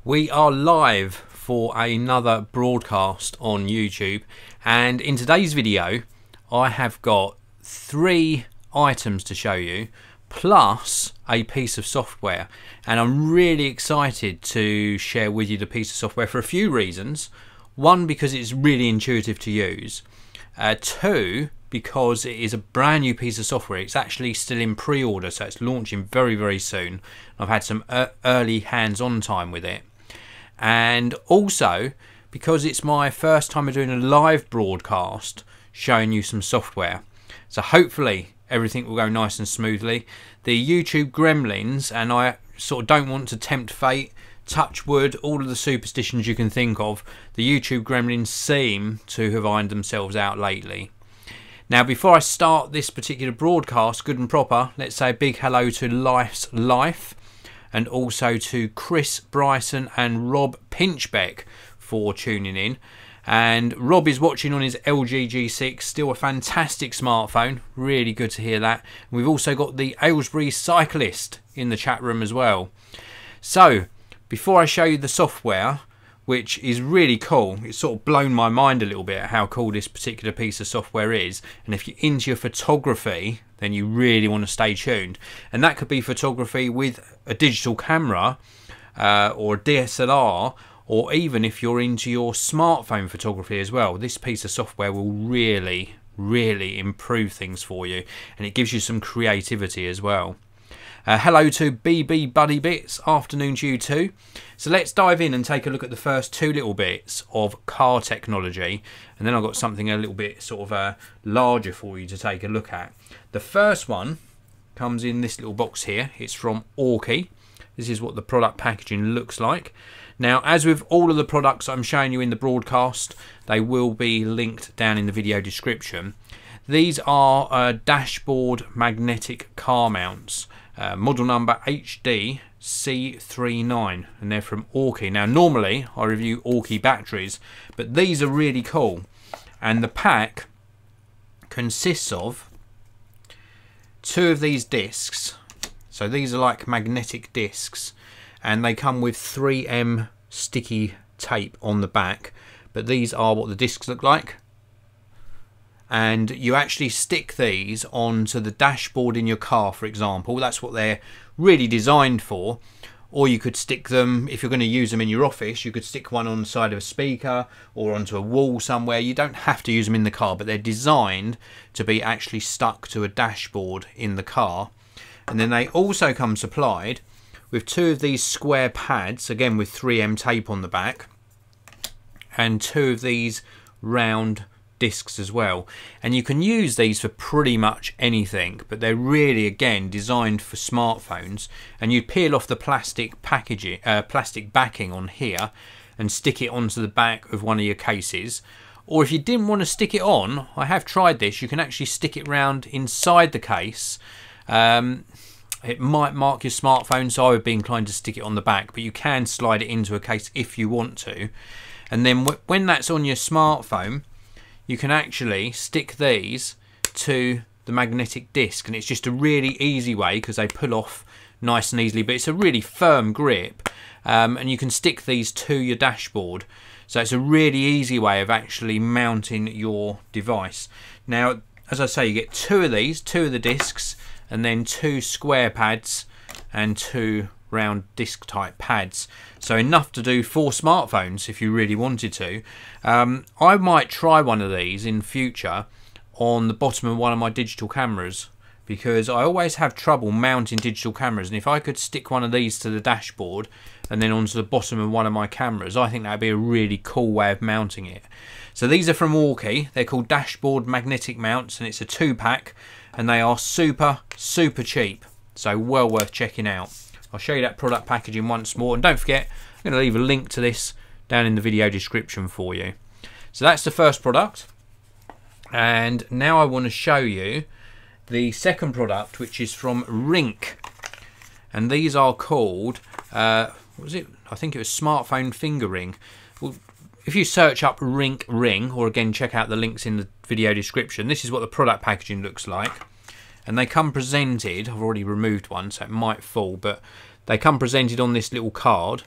We are live for another broadcast on YouTube, and in today's video I have got 3 items to show you plus a piece of software, and I'm really excited to share with you the piece of software for a few reasons. One, because it's really intuitive to use. 2, because it is a brand new piece of software. It's actually still in pre-order, so it's launching very soon. I've had some early hands-on time with it. And also because it's my first time of doing a live broadcast showing you some software. So hopefully everything will go nice and smoothly. The YouTube gremlins, and I sort of don't want to tempt fate, touch wood, all of the superstitions you can think of, the YouTube gremlins seem to have ironed themselves out lately. Now, before I start this particular broadcast good and proper, let's say a big hello to Life's Life, and also to Chris Bryson and Rob Pinchbeck for tuning in. And Rob is watching on his LG G6, still a fantastic smartphone, really good to hear that. We've also got the Aylesbury Cyclist in the chat room as well. So before I show you the software, which is really cool, it's sort of blown my mind a little bit at how cool this particular piece of software is, and if you're into your photography then you really want to stay tuned. And that could be photography with a digital camera or a DSLR, or even if you're into your smartphone photography as well. This piece of software will really improve things for you, and it gives you some creativity as well. Hello to BB Buddy Bits, afternoon to you too. So let's dive in and take a look at the first 2 little bits of car technology, and then I've got something a little bit sort of larger for you to take a look at. The first one comes in this little box here. It's from Aukey. This is what the product packaging looks like. Now, as with all of the products I'm showing you in the broadcast, they will be linked down in the video description. These are dashboard magnetic car mounts. Model number HDC39, and they're from Aukey. Now normally I review Aukey batteries, but these are really cool, and the pack consists of 2 of these discs. So these are like magnetic discs, and they come with 3M sticky tape on the back, but these are what the discs look like. And you actually stick these onto the dashboard in your car, for example. That's what they're really designed for. Or you could stick them, if you're going to use them in your office, you could stick one on the side of a speaker or onto a wall somewhere. You don't have to use them in the car, but they're designed to be actually stuck to a dashboard in the car. And then they also come supplied with 2 of these square pads, again with 3M tape on the back, and 2 of these round discs as well. And you can use these for pretty much anything, but they're really, again, designed for smartphones. And you peel off the plastic packaging, plastic backing on here, and stick it onto the back of one of your cases. Or if you didn't want to stick it on, I have tried this, you can actually stick it round inside the case. It might mark your smartphone, so I would be inclined to stick it on the back, but you can slide it into a case if you want to. And then when that's on your smartphone, you can actually stick these to the magnetic disc, and it's just a really easy way because they pull off nice and easily, but it's a really firm grip, and you can stick these to your dashboard. So it's a really easy way of actually mounting your device. Now, as I say, you get 2 of these, 2 of the discs, and then 2 square pads and 2 round disc type pads. So enough to do 4 smartphones if you really wanted to. I might try one of these in future on the bottom of one of my digital cameras, because I always have trouble mounting digital cameras, and if I could stick one of these to the dashboard and then onto the bottom of one of my cameras, I think that would be a really cool way of mounting it. So these are from Aukey. They're called dashboard magnetic mounts, and it's a 2-pack, and they are super cheap, so well worth checking out. I'll show you that product packaging once more, and don't forget, I'm going to leave a link to this down in the video description for you. So that's the first product, and now I want to show you the second product, which is from Ringke, and these are called what was it? I think it was smartphone finger ring. Well, if you search up Ringke Ring, or again check out the links in the video description, this is what the product packaging looks like. And they come presented, I've already removed one so it might fall, but they come presented on this little card,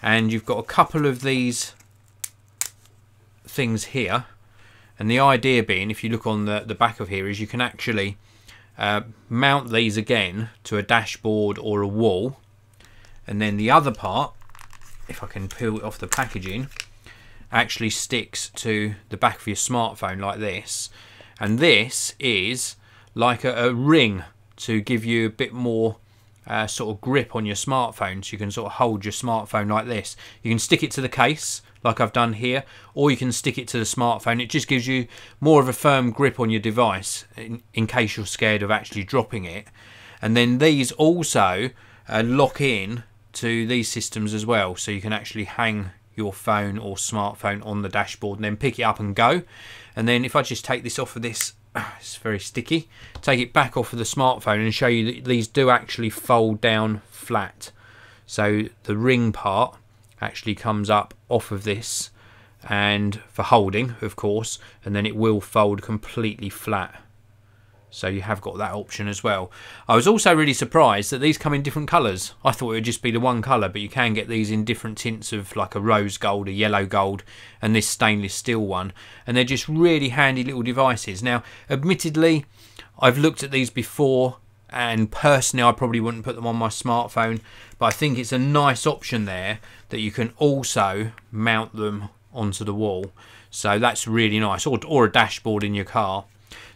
and you've got a couple of these things here, and the idea being, if you look on the back of here, is you can actually mount these again to a dashboard or a wall, and then the other part, if I can peel it off the packaging, actually sticks to the back of your smartphone like this. And this is like a ring to give you a bit more sort of grip on your smartphone, so you can sort of hold your smartphone like this. You can stick it to the case like I've done here, or you can stick it to the smartphone. It just gives you more of a firm grip on your device in case you're scared of actually dropping it. And then these also lock in to these systems as well, so you can actually hang your phone or smartphone on the dashboard and then pick it up and go. And then if I just take this off of this, it's very sticky, take it back off of the smartphone and show you that these do actually fold down flat. So the ring part actually comes up off of this, and for holding of course, and then it will fold completely flat. So you have got that option as well. I was also really surprised that these come in different colours. I thought it would just be the one colour, but you can get these in different tints of like a rose gold, a yellow gold, and this stainless steel one. And they're just really handy little devices. Now, admittedly, I've looked at these before, and personally I probably wouldn't put them on my smartphone, but I think it's a nice option there that you can also mount them onto the wall. So that's really nice, or a dashboard in your car.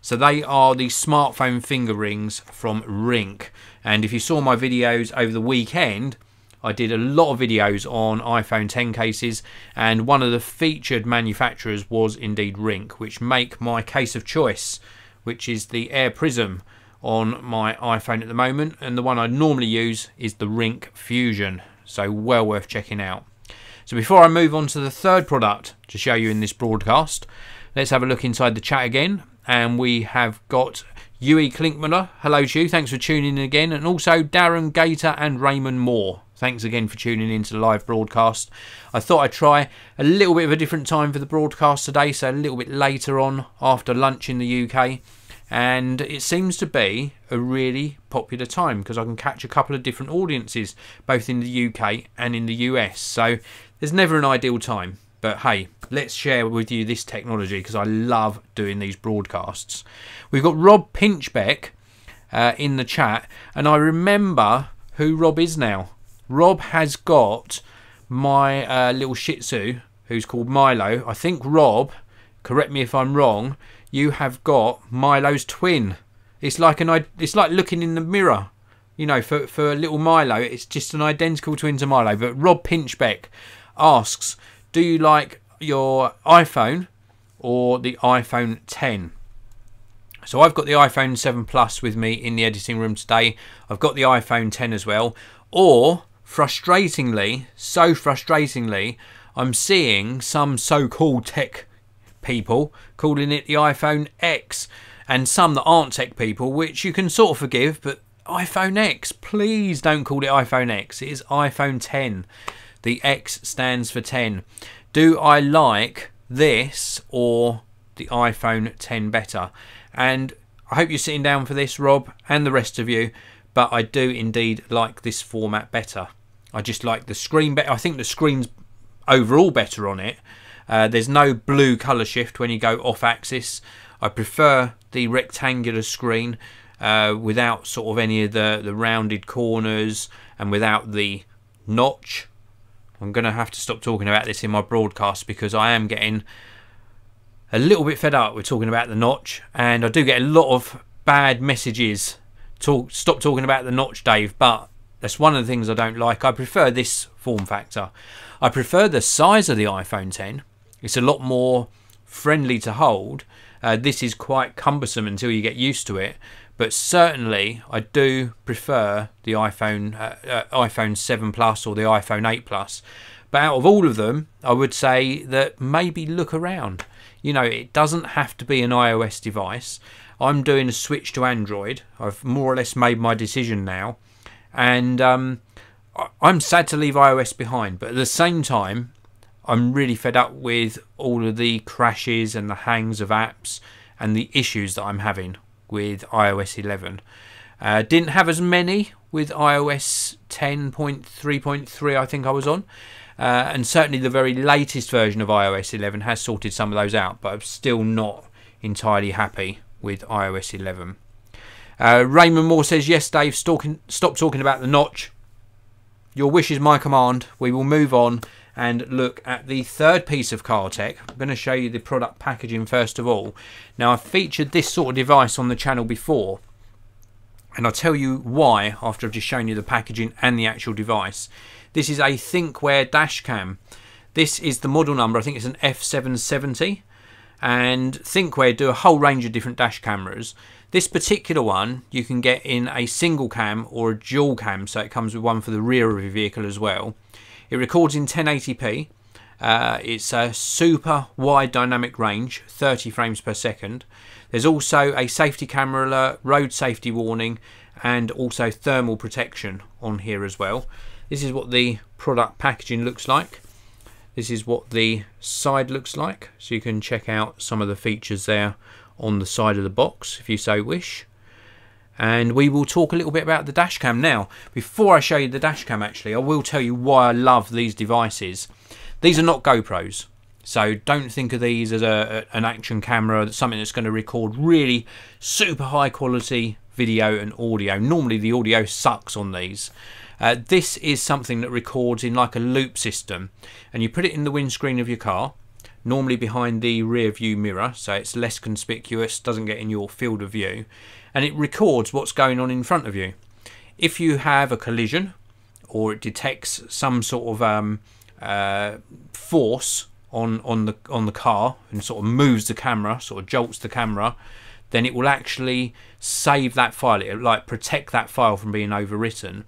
So they are the smartphone finger rings from Ringke. And if you saw my videos over the weekend, I did a lot of videos on iPhone 10 cases, and one of the featured manufacturers was indeed Ringke, which make my case of choice, which is the Air Prism on my iPhone at the moment, and the one I normally use is the Ringke Fusion, so well worth checking out. So before I move on to the third product to show you in this broadcast, let's have a look inside the chat again. And we have got Yui Klinkmuller. Hello to you, thanks for tuning in again. And also Darren Gator and Raymond Moore. Thanks again for tuning in to the live broadcast. I thought I'd try a little bit of a different time for the broadcast today, so a little bit later on after lunch in the UK. And it seems to be a really popular time because I can catch a couple of different audiences, both in the UK and in the US. So there's never an ideal time. But hey, let's share with you this technology because I love doing these broadcasts. We've got Rob Pinchbeck in the chat, and I remember who Rob is now. Rob has got my little Shih Tzu, who's called Milo. I think, Rob, correct me if I'm wrong, you have got Milo's twin. It's like looking in the mirror. You know, for little Milo, it's just an identical twin to Milo. But Rob Pinchbeck asks, do you like your iPhone or the iPhone 10? So I've got the iPhone 7 Plus with me in the editing room today. I've got the iPhone 10 as well. Or, frustratingly, so frustratingly, I'm seeing some so-called tech people calling it the iPhone X, and some that aren't tech people, which you can sort of forgive, but iPhone X, please don't call it iPhone X. It is iPhone 10. The X stands for 10. Do I like this or the iPhone 10 better? And I hope you're sitting down for this, Rob, and the rest of you, but I do indeed like this format better. I just like the screen better. I think the screen's overall better on it. There's no blue colour shift when you go off axis. I prefer the rectangular screen without sort of any of the rounded corners and without the notch. I'm going to have to stop talking about this in my broadcast because I am getting a little bit fed up with talking about the notch, and I do get a lot of bad messages. Stop talking about the notch, Dave, but that's one of the things I don't like. I prefer this form factor. I prefer the size of the iPhone 10. It's a lot more friendly to hold. This is quite cumbersome until you get used to it. But certainly, I do prefer the iPhone 7 Plus or the iPhone 8 Plus. But out of all of them, I would say that maybe look around. You know, it doesn't have to be an iOS device. I'm doing a switch to Android. I've more or less made my decision now. And I'm sad to leave iOS behind. But at the same time, I'm really fed up with all of the crashes and the hangs of apps and the issues that I'm having with iOS 11. Didn't have as many with iOS 10.3.3 I think I was on. and certainly the very latest version of iOS 11 has sorted some of those out, but I'm still not entirely happy with iOS 11. Raymond Moore says, yes Dave, stop talking about the notch. Your wish is my command. We will move on and look at the third piece of car tech. I'm going to show you the product packaging first of all. Now, I've featured this sort of device on the channel before, and I'll tell you why after I've just shown you the packaging and the actual device. This is a Thinkware dash cam. This is the model number, I think it's an F770, and Thinkware do a whole range of different dash cameras. This particular one you can get in a single cam or a dual cam, so it comes with one for the rear of your vehicle as well. It records in 1080p. It's a super wide dynamic range, 30 frames per second. There's also a safety camera alert, road safety warning, and also thermal protection on here as well. This is what the product packaging looks like. This is what the side looks like, so you can check out some of the features there on the side of the box if you so wish. And we will talk a little bit about the dash cam now. Before I show you the dash cam, actually, I will tell you why I love these devices. These are not GoPros, so don't think of these as an action camera, something that's going to record really super high quality video and audio. Normally the audio sucks on these. This is something that records in like a loop system, and you put it in the windscreen of your car, normally behind the rear view mirror, so it's less conspicuous, doesn't get in your field of view, and it records what's going on in front of you. If you have a collision, or it detects some sort of force on the car and sort of moves the camera, sort of jolts the camera, then it will actually save that file. It will like protect that file from being overwritten.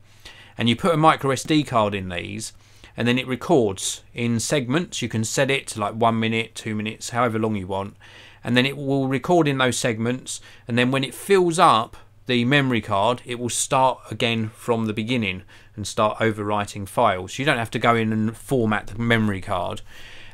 And you put a micro SD card in these, and then it records in segments. You can set it to like 1 minute, 2 minutes, however long you want, and then it will record in those segments, and then when it fills up the memory card, it will start again from the beginning and start overwriting files. You don't have to go in and format the memory card.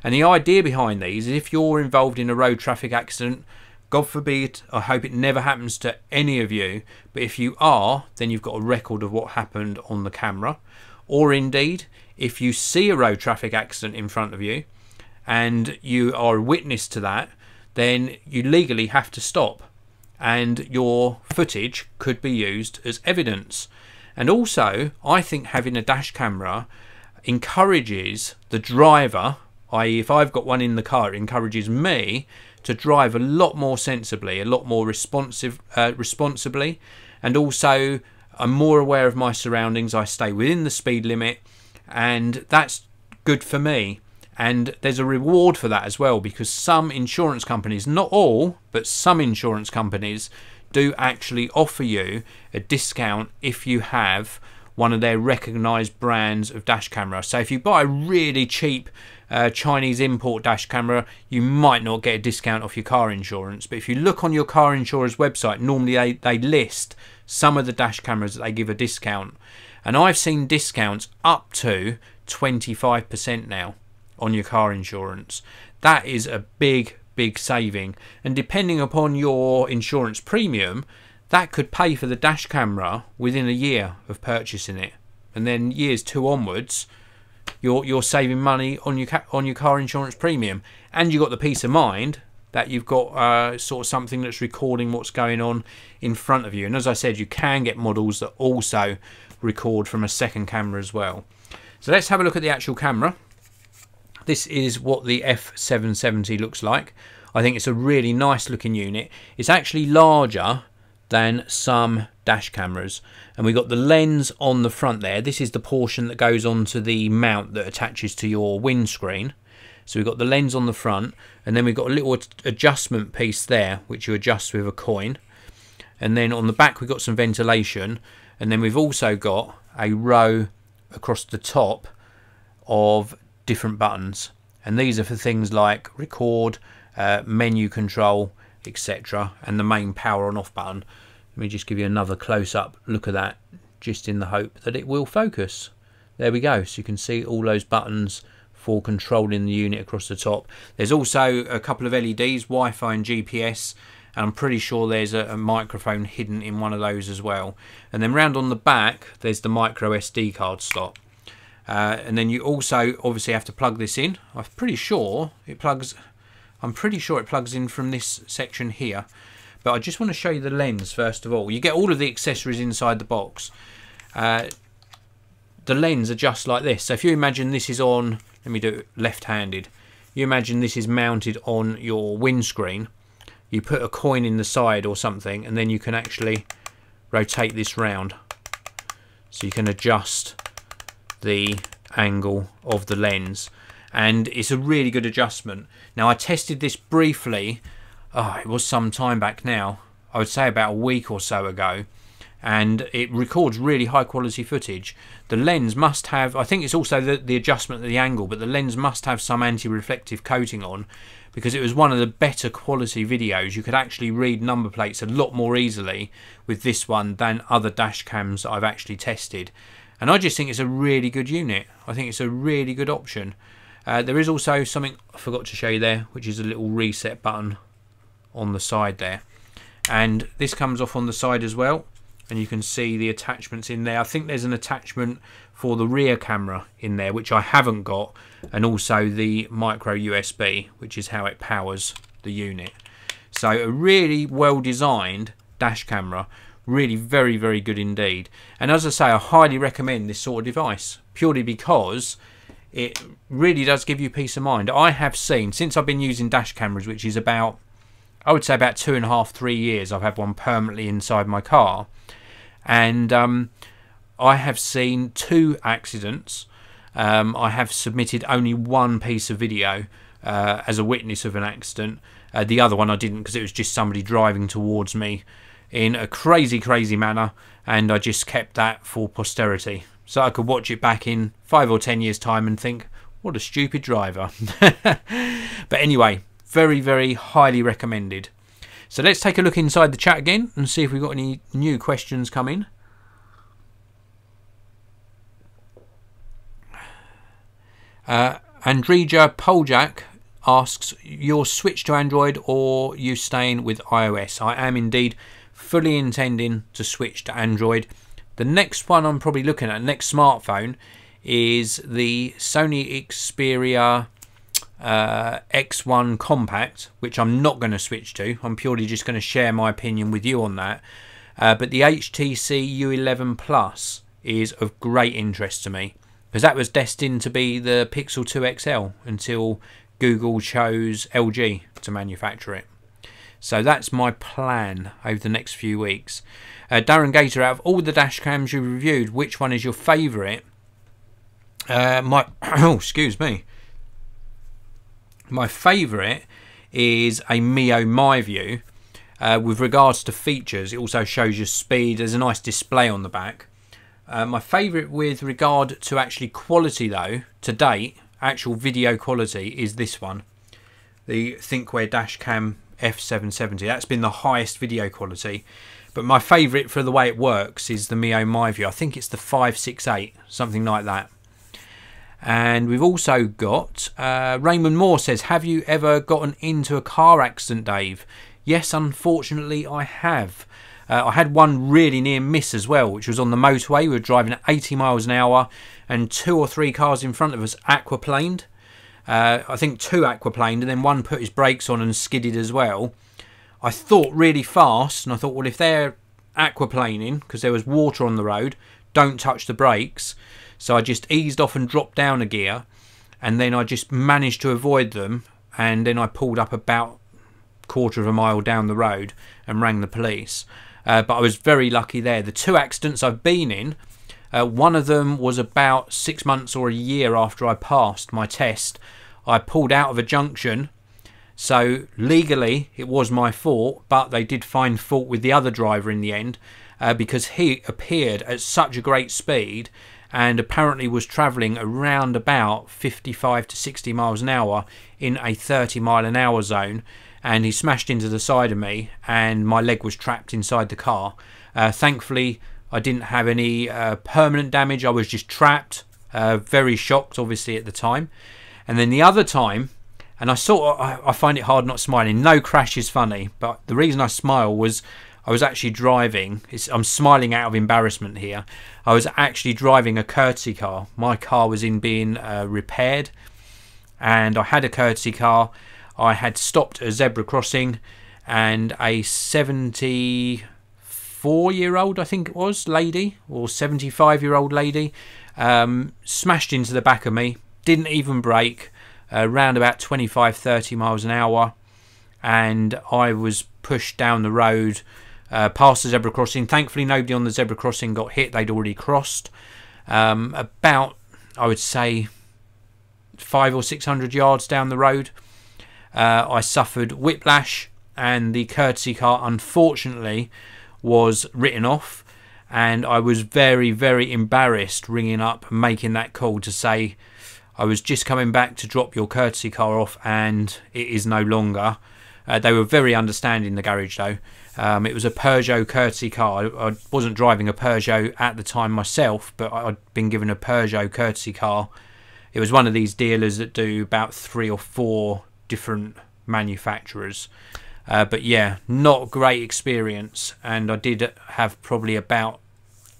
And the idea behind these is if you're involved in a road traffic accident, God forbid, I hope it never happens to any of you, but if you are, then you've got a record of what happened on the camera. Or indeed, if you see a road traffic accident in front of you and you are a witness to that, then you legally have to stop, and your footage could be used as evidence. And also, I think having a dash camera encourages the driver, i.e. if I've got one in the car, it encourages me to drive a lot more sensibly, a lot more responsibly, and also I'm more aware of my surroundings. I stay within the speed limit, and that's good for me. And there's a reward for that as well, because some insurance companies, not all, but some insurance companies do actually offer you a discount if you have one of their recognized brands of dash camera. So if you buy a really cheap Chinese import dash camera, you might not get a discount off your car insurance. But if you look on your car insurer's website, normally they list some of the dash cameras that they give a discount. And I've seen discounts up to 25% now on your car insurance. That is a big saving, and depending upon your insurance premium, that could pay for the dash camera within a year of purchasing it, and then years 2 onwards you're saving money on your car insurance premium, and you've got the peace of mind that you've got sort of something that's recording what's going on in front of you. And as I said, you can get models that also record from a second camera as well. So let's have a look at the actual camera. This is what the F770 looks like. I think it's a really nice looking unit. It's actually larger than some dash cameras, and we've got the lens on the front there. This is the portion that goes onto the mount that attaches to your windscreen. So we've got the lens on the front, and then we've got a little adjustment piece there which you adjust with a coin, and then on the back we've got some ventilation, and then we've also got a row across the top of different buttons, and these are for things like record, menu control, etc., and the main power on off button. Let me just give you another close-up look at that, just in the hope that it will focus. There we go. So you can see all those buttons for controlling the unit across the top. There's also a couple of LEDs, Wi-Fi and GPS, and I'm pretty sure there's a microphone hidden in one of those as well. And then round on the back there's the micro SD card slot. And then you also obviously have to plug this in. I'm pretty sure it plugs in from this section here. But I just want to show you the lens first of all. You get all of the accessories inside the box. The lens adjusts like this. So if you imagine this is on, let me do it left-handed. You imagine this is mounted on your windscreen. You put a coin in the side or something, and then you can actually rotate this round. So you can adjust the angle of the lens. And it's a really good adjustment. Now I tested this briefly. It was some time back now, I would say about a week or so ago, and it records really high quality footage. The lens must have, I think it's also the adjustment of the angle, but the lens must have some anti-reflective coating on, because it was one of the better quality videos. You could actually read number plates a lot more easily with this one than other dash cams that I've actually tested, and I just think it's a really good unit. I think it's a really good option. There is also something I forgot to show you there, which is a little reset button on the side there, and this comes off on the side as well, and you can see the attachments in there. I think there's an attachment for the rear camera in there, which I haven't got, and also the micro USB, which is how it powers the unit. So a really well designed dash camera, really very, very good indeed. And as I say, I highly recommend this sort of device, purely because it really does give you peace of mind. I have seen, since I've been using dash cameras, which is about, I would say about 2.5 to 3 years, I've had one permanently inside my car, and I have seen 2 accidents. I have submitted only one piece of video as a witness of an accident. The other one I didn't, because it was just somebody driving towards me in a crazy manner, and I just kept that for posterity, so I could watch it back in 5 or 10 years time and think, what a stupid driver. But anyway, very, very highly recommended. So let's take a look inside the chat again and see if we've got any new questions come in. Andrija Poljak asks, you'll switch to Android or you staying with iOS? I am indeed fully intending to switch to Android. The next one I'm probably looking at, next smartphone, is the Sony Xperia X1 Compact, which I'm not going to switch to. I'm purely just going to share my opinion with you on that. But the HTC U11 Plus is of great interest to me, because that was destined to be the Pixel 2 XL until Google chose LG to manufacture it. So that's my plan over the next few weeks. Darren Gator, out of all the dash cams you reviewed, which one is your favourite? Excuse me. My favourite is a Mio MyView. With regards to features, it also shows your speed. There's a nice display on the back. My favourite with regard to actually quality though, to date, actual video quality, is this one. The Thinkware Dashcam F770. That's been the highest video quality. But my favourite for the way it works is the Mio MyView. I think it's the 568, something like that. And we've also got Raymond Moore says, have you ever gotten into a car accident, Dave? Yes, unfortunately I have. I had one really near miss as well, which was on the motorway. We were driving at 80 miles an hour and 2 or 3 cars in front of us aquaplaned. I think 2 aquaplaned, and then one put his brakes on and skidded as well. I thought really fast, and I thought, well, if they're aquaplaning, because there was water on the road, don't touch the brakes. So I just eased off and dropped down a gear, and then I just managed to avoid them, and then I pulled up about a quarter of a mile down the road and rang the police. But I was very lucky there. The 2 accidents I've been in, one of them was about 6 months or a year after I passed my test. I pulled out of a junction, so legally it was my fault, but they did find fault with the other driver in the end, because he appeared at such a great speed and apparently was travelling around about 55 to 60 miles an hour in a 30 mile an hour zone, and he smashed into the side of me and my leg was trapped inside the car. Thankfully I didn't have any permanent damage. I was just trapped, very shocked obviously at the time. And then the other time, and I find it hard not smiling, no crash is funny, but the reason I smile was I was actually driving, I'm smiling out of embarrassment here, I was actually driving a courtesy car. My car was being repaired, and I had a courtesy car. I had stopped at a zebra crossing, and a 74-year-old, I think it was, lady, or 75-year-old lady, smashed into the back of me, didn't even brake, around about 25-30 miles an hour, and I was pushed down the road past the zebra crossing. Thankfully nobody on the zebra crossing got hit, they'd already crossed. About, I would say, 500 or 600 yards down the road, I suffered whiplash, and the courtesy car unfortunately was written off, and I was very, very embarrassed ringing up and making that call to say I was just coming back to drop your courtesy car off and it is no longer. They were very understanding, the garage though. It was a Peugeot courtesy car. I wasn't driving a Peugeot at the time myself, but I'd been given a Peugeot courtesy car. It was one of these dealers that do about 3 or 4 different manufacturers. But yeah, not a great experience, and I did have probably about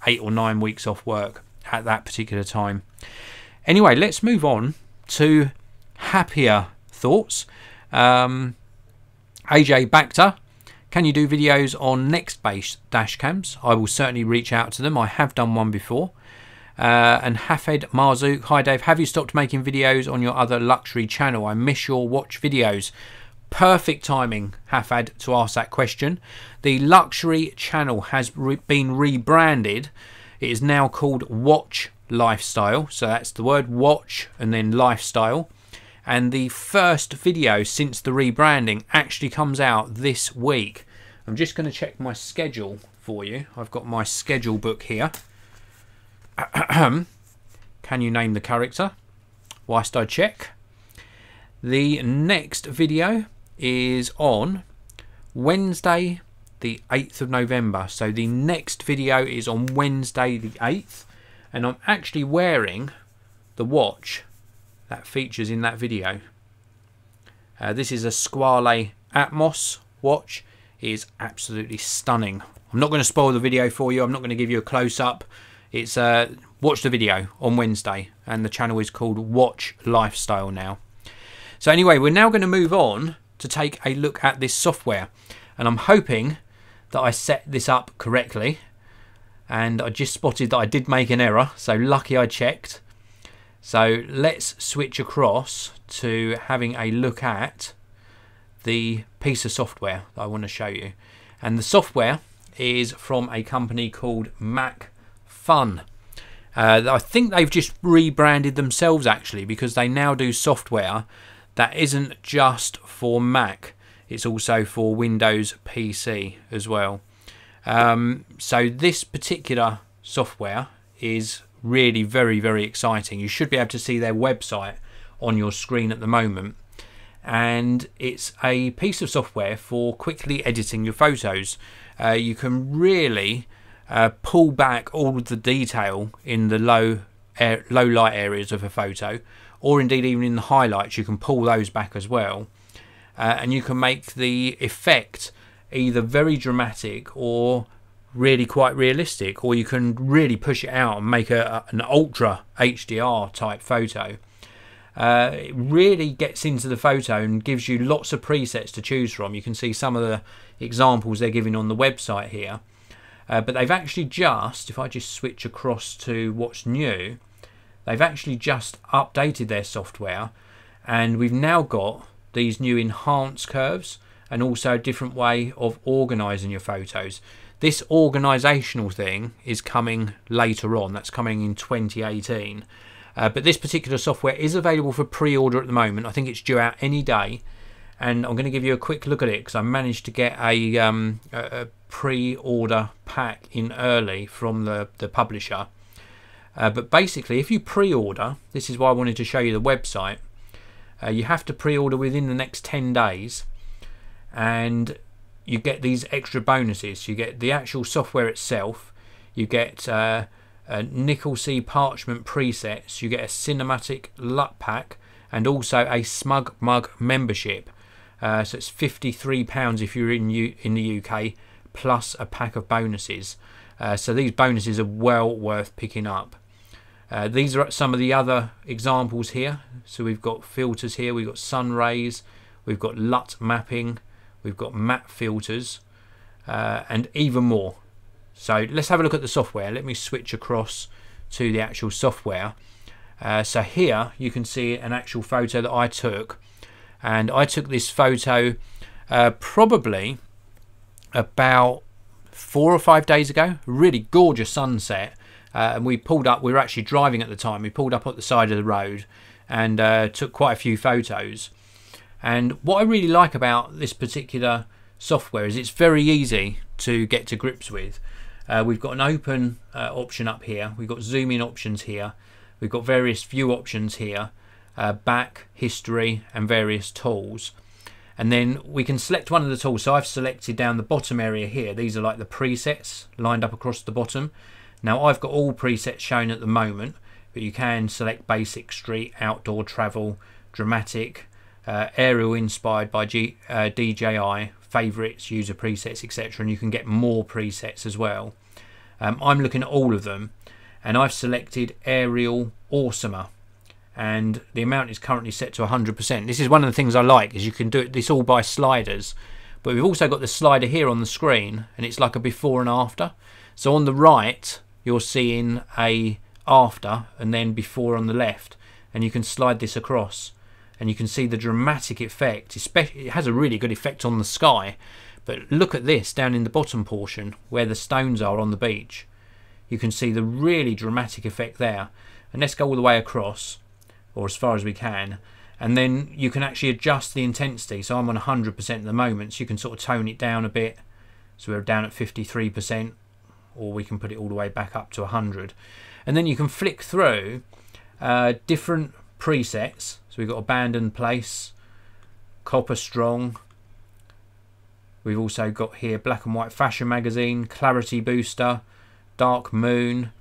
8 or 9 weeks off work at that particular time. Anyway, let's move on to happier thoughts. AJ Bacta, can you do videos on Next-based dash cams? I will certainly reach out to them. I have done one before. And Hafed Marzouk, hi Dave, have you stopped making videos on your other luxury channel? I miss your watch videos. Perfect timing, Hafed, to ask that question. The luxury channel has been rebranded. It is now called Watch Lifestyle. So that's the word watch and then lifestyle. And the first video since the rebranding actually comes out this week. I'm just going to check my schedule for you. I've got my schedule book here. Can you name the character whilst I check? The next video is on Wednesday the 8th of November. So the next video is on Wednesday the 8th, and I'm actually wearing the watch that features in that video. This is a Squale Atmos watch. It is absolutely stunning. I'm not going to spoil the video for you. I'm not going to give you a close-up. It's watch the video on Wednesday, and the channel is called Watch Lifestyle now. So anyway, we're now going to move on to take a look at this software, and I'm hoping that I set this up correctly, and I just spotted that I did make an error, so lucky I checked. So let's switch across to having a look at the piece of software that I want to show you, and the software is from a company called Mac Fun. I think they've just rebranded themselves actually, because they now do software that isn't just for Mac, it's also for Windows PC as well. So this particular software is really very, very exciting. You should be able to see their website on your screen at the moment, and it's a piece of software for quickly editing your photos. You can really pull back all of the detail in the low light areas of a photo, or indeed even in the highlights. You can pull those back as well, and you can make the effect either very dramatic or really quite realistic, or you can really push it out and make an ultra HDR type photo. It really gets into the photo and gives you lots of presets to choose from. You can see some of the examples they're giving on the website here. But they've actually just, if I just switch across to what's new, they've actually just updated their software, and we've now got these new enhanced curves and also a different way of organising your photos. This organisational thing is coming later on. That's coming in 2018. But this particular software is available for pre-order at the moment. I think it's due out any day, and I'm going to give you a quick look at it because I managed to get a pre-order pack in early from the publisher. But basically, if you pre-order, this is why I wanted to show you the website, you have to pre-order within the next 10 days, and you get these extra bonuses. You get the actual software itself, you get nickel C parchment presets, you get a cinematic LUT pack, and also a Smug Mug membership. So it's £53 if you're in the UK, plus a pack of bonuses. So these bonuses are well worth picking up. These are some of the other examples here. So we've got filters here, we've got sun rays, we've got LUT mapping, we've got map filters, and even more. So let's have a look at the software. Let me switch across to the actual software. So here you can see an actual photo that I took, and I took this photo probably about 4 or 5 days ago. Really gorgeous sunset, and we pulled up. We were actually driving at the time. We pulled up at the side of the road and took quite a few photos. And what I really like about this particular software is it's very easy to get to grips with. We've got an open option up here, we've got zoom in options here, we've got various view options here, back, history and various tools. And then we can select one of the tools. So I've selected down the bottom area here. These are like the presets lined up across the bottom. Now I've got all presets shown at the moment, but you can select basic, street, outdoor, travel, dramatic, aerial inspired by DJI, favorites, user presets, etc. And you can get more presets as well. I'm looking at all of them, and I've selected aerial awesomer, and the amount is currently set to 100%. This is one of the things I like, is you can do this all by sliders, but we've also got the slider here on the screen, and it's like a before and after. So on the right you're seeing a after, and then before on the left, and you can slide this across and you can see the dramatic effect. It has a really good effect on the sky, but look at this down in the bottom portion where the stones are on the beach. You can see the really dramatic effect there. And let's go all the way across, or as far as we can, and then you can actually adjust the intensity. So I'm on 100% at the moment, so you can sort of tone it down a bit. So we're down at 53%, or we can put it all the way back up to 100. And then you can flick through different presets. So we've got abandoned place, copper strong. We've also got here black and white fashion magazine, clarity booster, dark moon,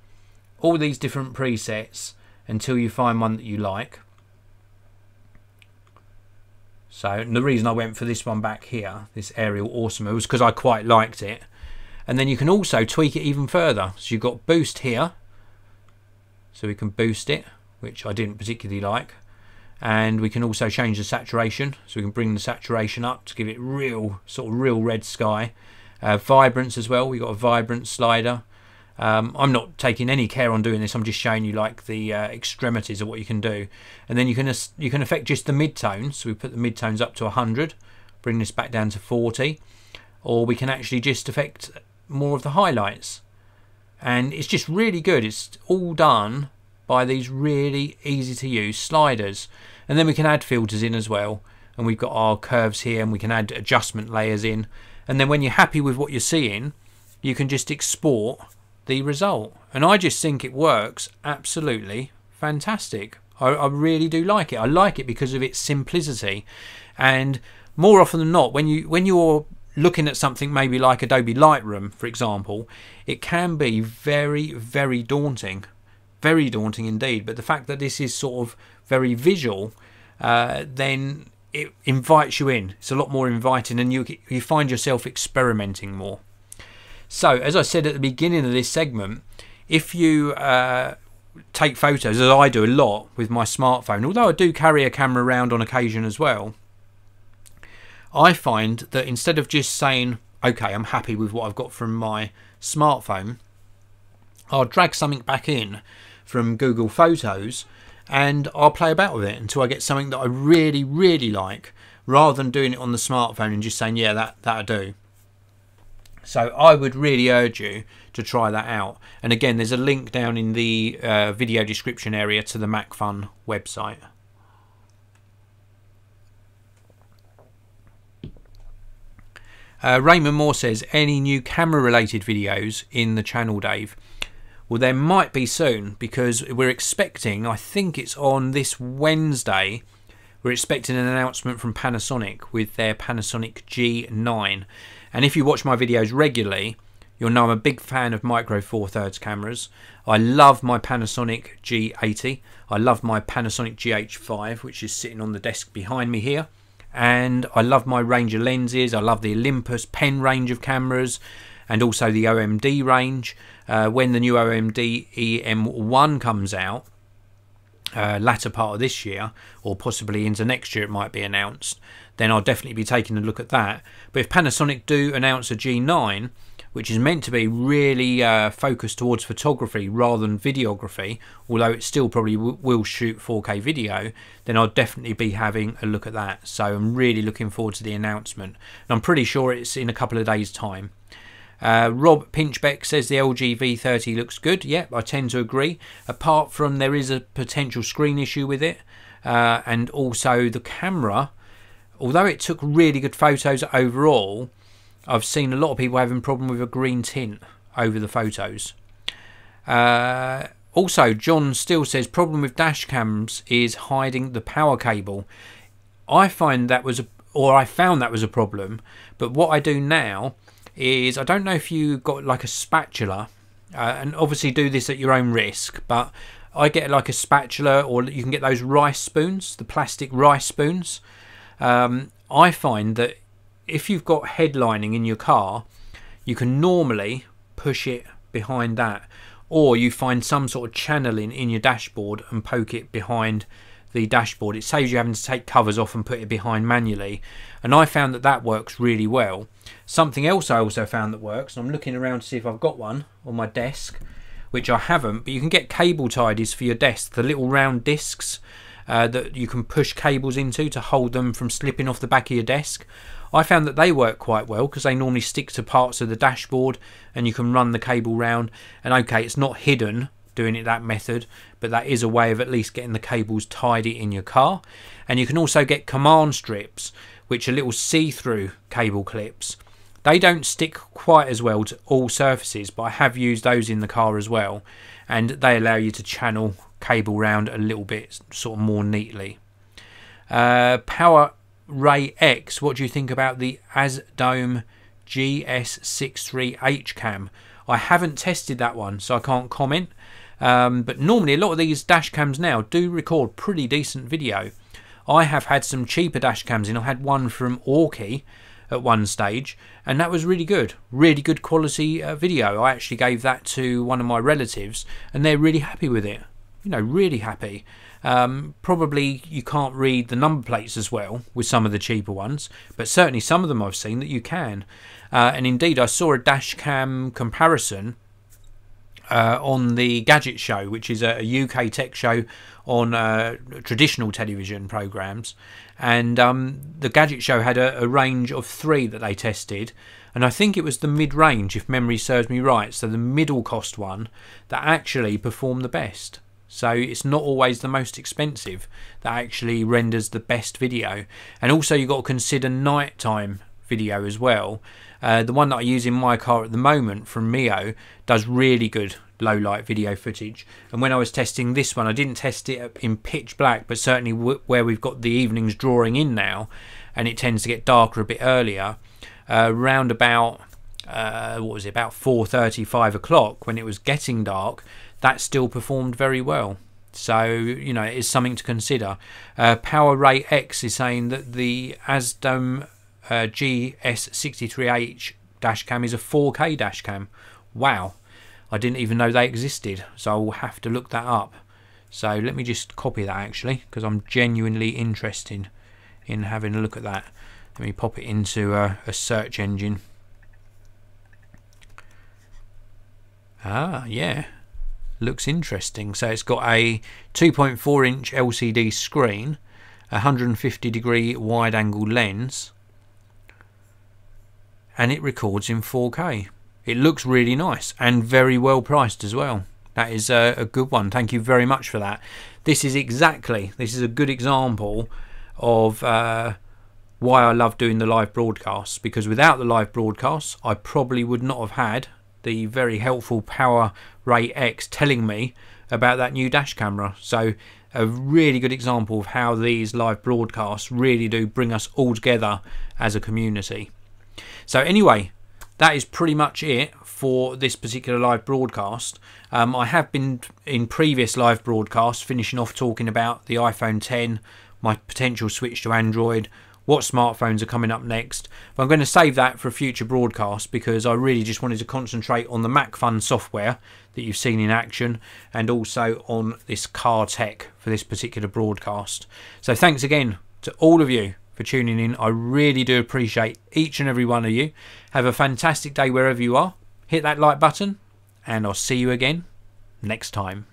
all these different presets until you find one that you like. So, and the reason I went for this one back here, this aerial awesomer, was because I quite liked it. And then you can also tweak it even further. So you've got boost here, so we can boost it, which I didn't particularly like. And we can also change the saturation, so we can bring the saturation up to give it real, sort of real red sky. Vibrance as well, we've got a vibrance slider. I'm not taking any care on doing this, I'm just showing you like the extremities of what you can do. And then you can affect just the midtones, so we put the midtones up to 100, bring this back down to 40, or we can actually just affect more of the highlights. And it's just really good. It's all done by these really easy to use sliders. And then we can add filters in as well, and we've got our curves here, and we can add adjustment layers in. And then when you're happy with what you're seeing, you can just export the result. And I just think it works absolutely fantastic. I really do like it. I like it because of its simplicity. And more often than not, when you're looking at something maybe like Adobe Lightroom, for example, it can be very, very daunting. Very daunting indeed. But the fact that this is sort of very visual, then it invites you in. It's a lot more inviting, and you find yourself experimenting more. So, as I said at the beginning of this segment, if you take photos, as I do a lot with my smartphone, although I do carry a camera around on occasion as well, I find that instead of just saying, okay, I'm happy with what I've got from my smartphone, I'll drag something back in from Google Photos and I'll play about with it until I get something that I really, really like, rather than doing it on the smartphone and just saying, yeah, that'll do. So I would really urge you to try that out. And again, there's a link down in the video description area to the MacFun website. Raymond Moore says, any new camera related videos in the channel, Dave? Well, there might be soon, because we're expecting, I think it's on this Wednesday, we're expecting an announcement from Panasonic with their Panasonic G9. And if you watch my videos regularly, you'll know I'm a big fan of micro four thirds cameras. I love my Panasonic G80. I love my Panasonic GH5, which is sitting on the desk behind me here. and I love my range of lenses. I love the Olympus pen range of cameras, and also the OMD range. When the new OMD EM1 comes out, latter part of this year, or possibly into next year, it might be announced, then I'll definitely be taking a look at that. But if Panasonic do announce a G9, which is meant to be really focused towards photography rather than videography, although it still probably will shoot 4K video, then I'll definitely be having a look at that. So I'm really looking forward to the announcement, and I'm pretty sure it's in a couple of days' time. Rob Pinchbeck says the LG V30 looks good. Yep, I tend to agree, apart from there is a potential screen issue with it, and also the camera, although it took really good photos overall, I've seen a lot of people having a problem with a green tint over the photos. Also, John still says problem with dash cams is hiding the power cable. I found that was a problem, but what I do now is, I don't know if you got like a spatula, and obviously do this at your own risk, but I get like a spatula, or you can get those rice spoons, the plastic rice spoons. I find that if you've got headlining in your car, you can normally push it behind that, or you find some sort of channeling in your dashboard and poke it behind the dashboard. It saves you having to take covers off and put it behind manually, and I found that that works really well. Something else I also found that works, and I'm looking around to see if I've got one on my desk, which I haven't, but you can get cable tidies for your desk, the little round discs that you can push cables into to hold them from slipping off the back of your desk. I found that they work quite well because they normally stick to parts of the dashboard and you can run the cable round. And okay, it's not hidden doing it that method, but that is a way of at least getting the cables tidy in your car. And you can also get command strips, which are little see-through cable clips. They don't stick quite as well to all surfaces, but I have used those in the car as well, and they allow you to channel cable round a little bit sort of more neatly. Power Ray X, what do you think about the Asdome GS63H cam? I haven't tested that one, so I can't comment, but normally a lot of these dash cams now do record pretty decent video. I have had some cheaper dash cams in. I had one from Aukey at one stage, and that was really good quality video. I actually gave that to one of my relatives and they're really happy with it, you know, really happy. Probably you can't read the number plates as well with some of the cheaper ones, but certainly some of them I've seen that you can. And indeed I saw a dash cam comparison on the Gadget Show, which is a UK tech show on traditional television programs, and the Gadget Show had a range of 3 that they tested, and I think it was the mid-range, if memory serves me right, so the middle cost one that actually performed the best. So it's not always the most expensive that actually renders the best video. And also you've got to consider nighttime video as well. The one that I use in my car at the moment from Mio does really good low light video footage, and when I was testing this one I didn't test it in pitch black, but certainly where we've got the evenings drawing in now and it tends to get darker a bit earlier, round about what was it, about 4:30, 5 o'clock, when it was getting dark, that still performed very well. So, you know, it is something to consider. Power Ray X is saying that the Asdome GS63H dashcam is a 4K dashcam. Wow, I didn't even know they existed, so I will have to look that up. So let me just copy that actually, because I'm genuinely interested in having a look at that. Let me pop it into a search engine. Ah, yeah. Looks interesting. So it's got a 2.4 inch LCD screen, a 150 degree wide angle lens, and it records in 4K. It looks really nice and very well priced as well. That is a good one. Thank you very much for that. This is a good example of why I love doing the live broadcasts, because without the live broadcasts I probably would not have had the very helpful Power Ray X telling me about that new dash camera. So a really good example of how these live broadcasts really do bring us all together as a community. So anyway, that is pretty much it for this particular live broadcast. I have been in previous live broadcasts finishing off talking about the iPhone 10, my potential switch to Android, what smartphones are coming up next. But I'm going to save that for a future broadcast, because I really just wanted to concentrate on the MacFun software that you've seen in action, and also on this car tech for this particular broadcast. So thanks again to all of you for tuning in. I really do appreciate each and every one of you. Have a fantastic day wherever you are. Hit that like button, and I'll see you again next time.